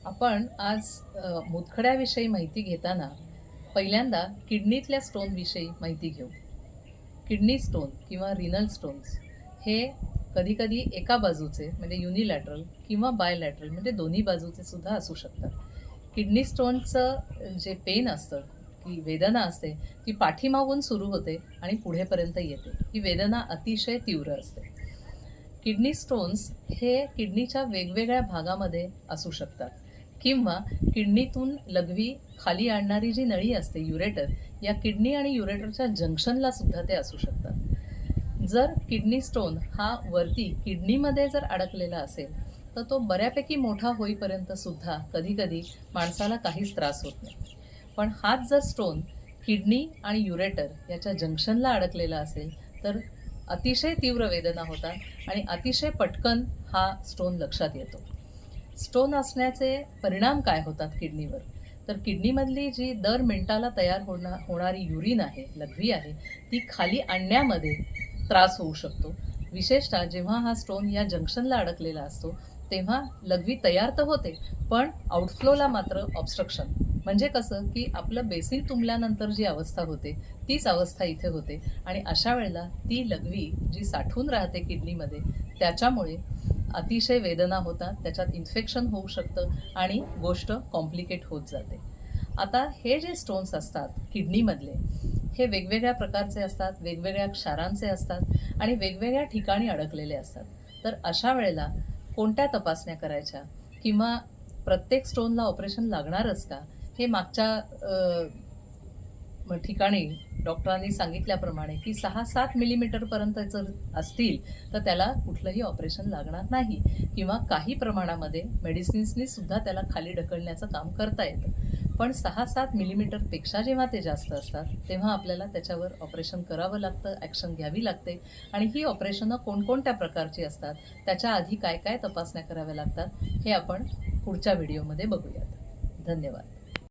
आपण आज मुतखड्याविषयी माहिती घेताना पहिल्यांदा किडनीतल्या स्टोनविषयी माहिती घेऊ. किडनी स्टोन किंवा रिनल स्टोन्स हे कधीकधी एका बाजूचे म्हणजे युनिलॅटरल किंवा बायलॅटरल म्हणजे दोन्ही बाजूचे सुद्धा असू शकतात. किडनी स्टोनचं जे पेन असतं, की वेदना असते, ती पाठीमागून सुरू होते आणि पुढेपर्यंत येते. ही वेदना अतिशय तीव्र असते. किडनी स्टोन्स हे किडनीच्या वेगवेगळ्या भागामध्ये असू शकतात किंवा किडनीतून लघवी खाली आणणारी जी नळी असते युरेटर, या किडनी आणि युरेटरच्या जंक्शनला सुद्धा ते असू शकतात. जर किडनी स्टोन हा वरती किडनीमध्ये जर अडकलेला असेल तर तो बऱ्यापैकी मोठा होईपर्यंत सुद्धा कधीकधी माणसाला काहीच त्रास होत नाही. पण हाच जर स्टोन किडनी आणि युरेटर याच्या जंक्शनला अडकलेला असेल तर अतिशय तीव्र वेदना होतात आणि अतिशय पटकन हा स्टोन लक्षात येतो. स्टोन असण्याचे परिणाम काय होतात किडनीवर? तर किडनीमधली जी दर मिनिटाला तयार होणारी युरिन आहे, लघवी आहे, ती खाली आणण्यामध्ये त्रास होऊ शकतो. विशेषतः जेव्हा हा स्टोन या जंक्शनला अडकलेला असतो तेव्हा लघवी तयार तर होते, पण आउटफ्लोला मात्र ऑब्स्ट्रक्शन, म्हणजे कसं की आपलं बेसिन तुंबल्यानंतर जी अवस्था होते तीच अवस्था इथे होते आणि अशा वेळेला ती लघवी जी साठून राहते किडनीमध्ये त्याच्यामुळे अतिशय वेदना होतात, त्याच्यात इन्फेक्शन होऊ शकतं आणि गोष्ट कॉम्प्लिकेट होत जाते. आता हे जे स्टोन्स असतात किडनीमधले, हे वेगवेगळ्या प्रकारचे असतात, वेगवेगळ्या क्षारांचे असतात आणि वेगवेगळ्या ठिकाणी अडकलेले असतात. तर अशा वेळेला कोणत्या तपासण्या करायच्या किंवा प्रत्येक स्टोनला ऑपरेशन लागणारच का, हे मागच्या ठिकाणी डॉक्टरांनी सांगितल्याप्रमाणे की 6-7 मिलीमीटरपर्यंत जर असतील तर त्याला कुठलंही ऑपरेशन लागणार नाही किंवा काही प्रमाणामध्ये मेडिसिन्सनी सुद्धा त्याला खाली ढकलण्याचं काम करता येतं. पण 6-7 मिलीमीटरपेक्षा जेव्हा ते जास्त असतात तेव्हा आपल्याला त्याच्यावर ऑपरेशन करावं लागतं, ॲक्शन घ्यावी लागते. आणि ही ऑपरेशनं कोणकोणत्या प्रकारची असतात, त्याच्या आधी काय काय तपासण्या कराव्या लागतात, हे आपण पुढच्या व्हिडिओमध्ये बघूयात. धन्यवाद.